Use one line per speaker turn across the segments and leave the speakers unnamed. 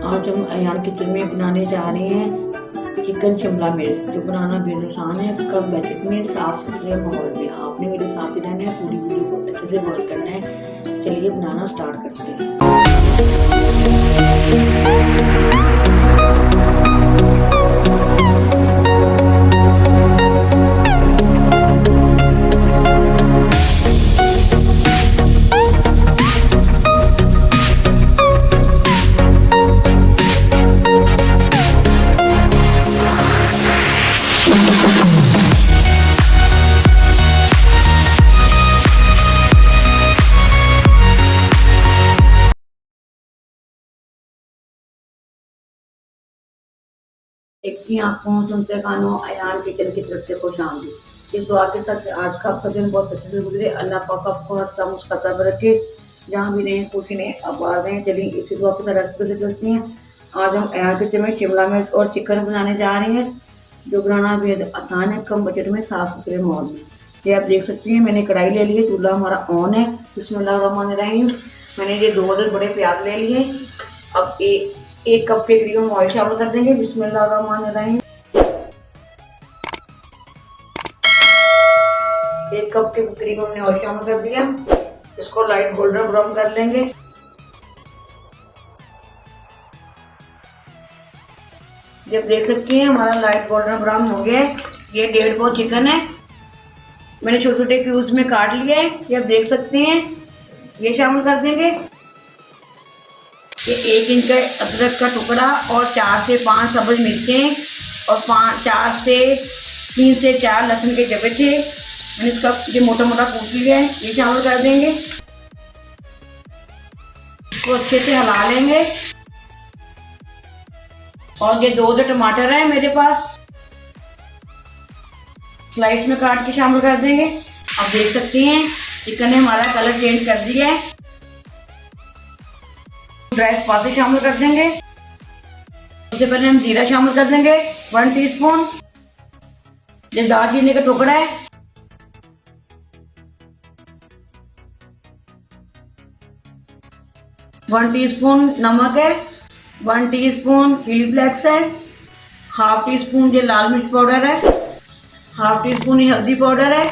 आज हम अयान किचन में बनाने जा रहे हैं चिकन शिमला मिर्च, जो बनाना बेहद आसान है, कम बजट में, साफ सुथरे माहौल में। आपने मेरे साथ ही रहना है, पूरी वीडियो को अच्छे से वॉच करना है। चलिए बनाना स्टार्ट करते हैं। देखती आंखों सुनते कानों अयान किचन की तरफ से खुश आमदीद। इस दुआ के साथ आज का आपका दिन बहुत अच्छे से गुजरे। अल्लाह पाक आपको हर काम मुस्तकब रखे, जहाँ भी रहें खुश रहें आबाद रहें। चलिए इसी दुआ के साथ रेसिपी से चलती हैं। आज हम अयान किचन में शिमला मिर्च और चिकन बनाने जा रहे हैं, जो बनाना बेहद आसान है, कम बजट में, साफ सुथरे माहौल में। ये आप देख सकती हैं, मैंने कढ़ाई ले ली है, चूल्हा हमारा ऑन है। बिस्मिल्लाहिर्रहमानिर्रहीम। मैंने ये 2 बड़े प्याज ले लिए। अब एक कप के करीब हम ऑयल शामिल कर देंगे। बिस्मिल्लाहिर्रहमानिर्रहीम। 1 कप के करीब हमने ऑयल शामिल कर दिया। इसको लाइट गोल्डन ब्राउन कर लेंगे। जब देख सकती हैं हमारा लाइट गोल्डन ब्राउन हो गया है। ये 1.5 पाव चिकन है, मैंने छोटे छोटे क्यूब्स में काट लिया है। ये आप देख सकते हैं, ये शामिल कर देंगे। ये 1 इंच का अदरक का टुकड़ा और 4 से 5 सब्ज मिर्चें और 3 से 4 लहसुन के जबचे, मैंने इसका ये मोटा मोटा कूट लिया है, ये शामिल कर देंगे। इसको अच्छे से हिला लेंगे। और ये 2 टमाटर हैं मेरे पास, स्लाइस में काट के शामिल कर देंगे। आप देख सकते हैं चिकन ने हमारा कलर चेंज कर दिया है। ड्राई स्पाइसेस शामिल कर देंगे। सबसे पहले हम जीरा शामिल कर देंगे 1 टीस्पून। ये दालचीनी का टुकड़ा है। वन टीस्पून नमक है। 1 टीस्पून चिली फ्लेक्स है। हाफ टी स्पून ये लाल मिर्च पाउडर है। हाफ टी स्पून ये हल्दी पाउडर है।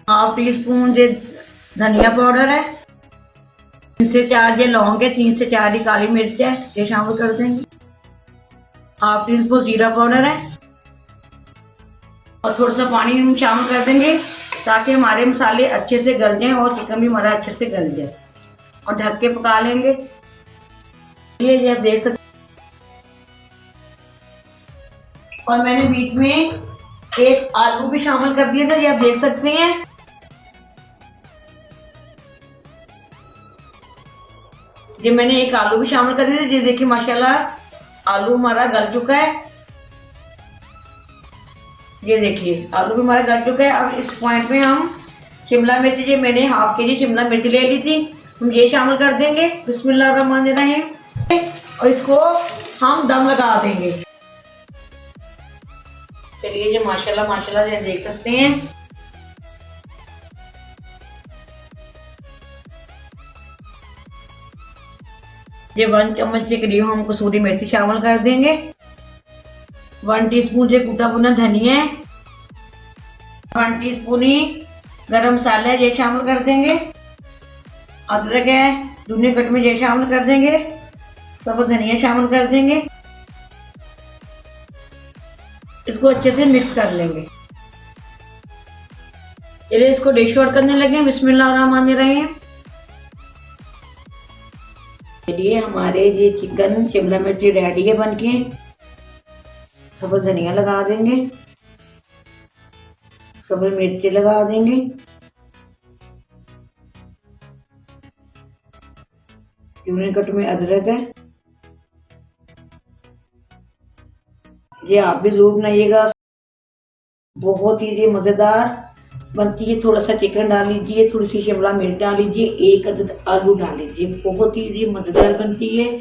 हाफ टी स्पून ये धनिया पाउडर है। 3 से 4 ये लौंग है। 3 से 4 ये काली मिर्च है, ये शामिल कर देंगे। हाफ टी स्पून जीरा पाउडर है और थोड़ा सा पानी हम शामिल कर देंगे, ताकि हमारे मसाले अच्छे से गल जाएं और चिकन भी हमारा अच्छे से गल जाए। और ढक के पका लेंगे। ये आप देख सकते। और मैंने बीच में 1 आलू भी शामिल कर दिया था, ये आप देख सकते हैं। ये मैंने 1 आलू भी शामिल कर दिया था। ये देखिए माशाल्लाह आलू हमारा गल चुका है। ये देखिए आलू भी हमारा गल चुका है। अब इस पॉइंट में हम शिमला मिर्च, ये मैंने हाफ केजी शिमला मिर्च ले ली थी, हम ये शामिल कर देंगे। बिस्मिल्लाहिर्रहमानिर्रहीम। और इसको हम दम लगा देंगे। चलिए ये माशाल्लाह माशाल्लाह ये देख सकते हैं। ये 1 चम्मच के करीब हम कसूरी मेथी शामिल कर देंगे। 1 टीस्पून ये कुटा भुना धनिया है। 1 टीस्पून ही गरम मसाला है, ये शामिल कर देंगे। अदरक है दूने कट में, ये शामिल कर देंगे। सब धनिया शामिल कर देंगे। इसको अच्छे से मिक्स कर लेंगे। चलिए इसको डिश आउट करने लगे। बिस्मिल्लाहिर्रहमानिर्रहीम। चलिए हमारे ये चिकन शिमला मिर्च रेडी है बनके। सब धनिया लगा देंगे, सब मिर्ची लगा देंगे। यूनियन कट में अदरक है, ये आप भी जरूर बनाइएगा, बहुत ही ये मज़ेदार बनती है। थोड़ा सा चिकन डाल लीजिए, थोड़ी सी शिमला मिर्च डाल लीजिए, 1 अदद आलू डाल लीजिए, बहुत ही ये मज़ेदार बनती है।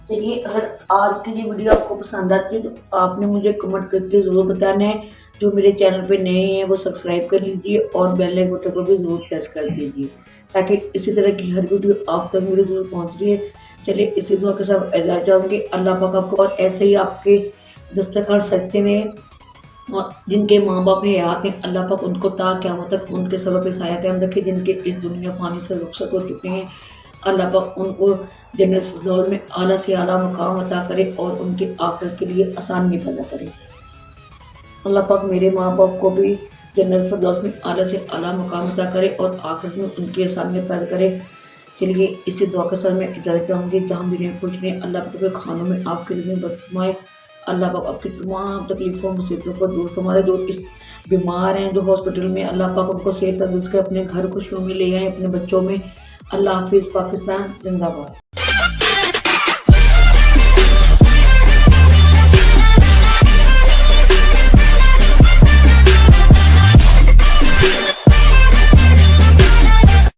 चलिए अगर आज की ये वीडियो आपको पसंद आती है तो आपने मुझे कमेंट करके ज़रूर बताना है। जो मेरे चैनल पे नए हैं वो सब्सक्राइब कर लीजिए और बेल आइकन को भी ज़रूर प्रेस कर दीजिए, ताकि इसी तरह की हर वीडियो आप तक मेरे ज़रूर पहुँच रही है। चलिए इसी दुआ के साथ इजाज़त चाहूँगी। अल्लाह पाक आपको और ऐसे ही आपके दस्तरखान सजते रहें और जिनके माँ-बाप हयात हैं, अल्लाह पाक उनको ता क़यामत तक उनके सर पे साया कायम रखे। जिनके इस दुनिया फ़ानी से रुखसत हो चुके हैं, अल्लाह पाक उनको जन्नत फ़िरदौस में आला से आला मकाम अता करे और उनकी आखिरत के लिए आसानी पैदा करे। अल्लाह पाक मेरे माँ-बाप को भी जन्नत फ़िरदौस में आला से आला मकाम अता करे और आखिरत में उनकी आसानियाँ पैदा करे। चलिए इसी दुआ के साथ मैं इजाज़त चाहूँगी। जहाँ भी रहें खुश रहें, अल्लाह पाक के खानों में आपके लिए बरकत फरमाए। अल्लाह पाक आपकी तमाम तकलीफ़ों मुसीबतों को दूर फरमाए। जो इस बीमार हैं, जो हॉस्पिटल में, अल्लाह पाक उनको सेहत तंदुरुस्ती के अपने घर खुशियों में ले आएँ, अपने बच्चों में। अल्लाह हाफ़िज़। पाकिस्तान ज़िंदाबाद।